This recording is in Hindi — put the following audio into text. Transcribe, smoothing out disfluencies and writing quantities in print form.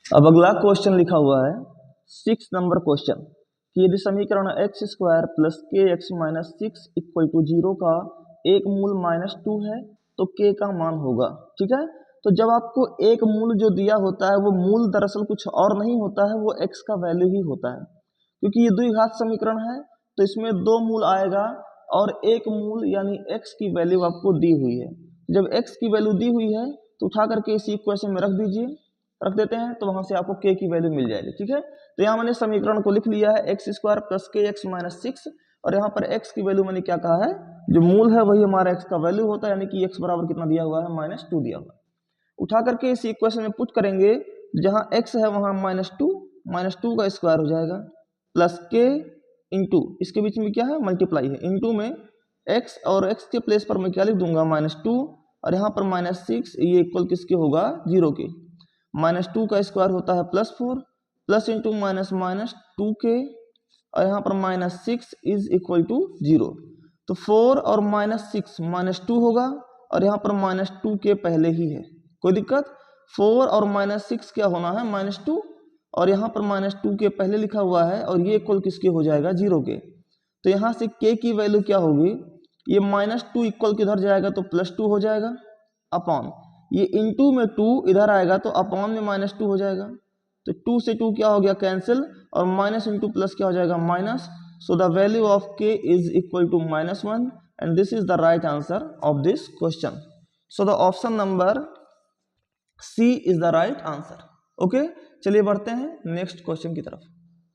अब अगला क्वेश्चन लिखा हुआ है 6 नंबर क्वेश्चन कि यदि समीकरण एक्स स्क्वायर प्लस के एक्स माइनस 6 इक्वल टू 0 का एक मूल -2 है तो के का मान होगा। ठीक है, तो जब आपको एक मूल जो दिया होता है वो मूल दरअसल कुछ और नहीं होता है, वो एक्स का वैल्यू ही होता है। क्योंकि ये द्विघात समीकरण है तो इसमें 2 मूल आएगा और एक मूल यानी एक्स की वैल्यू आपको दी हुई है। जब एक्स की वैल्यू दी हुई है तो उठा करके इसी इक्वेशन में रख दीजिए, रख देते हैं तो वहां से आपको के की वैल्यू मिल जाएगी। ठीक है, तो यहाँ मैंने समीकरण को लिख लिया है एक्स स्क्वायर प्लस के एक्स माइनस 6 और यहाँ पर एक्स की वैल्यू मैंने क्या कहा है, जो मूल है वही हमारा एक्स का वैल्यू होता है, यानी कि एक्स बराबर कितना दिया हुआ है -2 दिया हुआ है। उठा करके इस इक्वेशन में पुट करेंगे, जहां x है वहां -2 का स्क्वायर हो जाएगा प्लस के इंटू इसके बीच में क्या है मल्टीप्लाई है, इंटू में x और x के प्लेस पर मैं क्या लिख दूंगा -2 और यहाँ पर -6, ये इक्वल किसके होगा 0 के। -2 का स्क्वायर होता है +4 प्लस इंटू -2 के और यहाँ पर -6 इज इक्वल टू 0। तो 4 और -6 -2 होगा और यहाँ पर -2 के पहले ही है, कोई दिक्कत। 4 और -6 क्या होना है -2 और यहाँ पर -2 के पहले लिखा हुआ है और ये इक्वल किसके हो जाएगा 0 के। तो यहाँ से k की वैल्यू क्या होगी, ये -2 इक्वल किधर जाएगा तो +2 हो जाएगा अपॉन ये इंटू में 2 इधर आएगा तो अपॉन में -2 हो जाएगा। तो 2 से 2 क्या हो गया कैंसिल और माइनस इंटू प्लस क्या हो जाएगा minus. So the value of k is equal to -1 and this is the right answer of this question. So the option number C is the right answer. Okay, चलिए बढ़ते हैं नेक्स्ट क्वेश्चन की तरफ।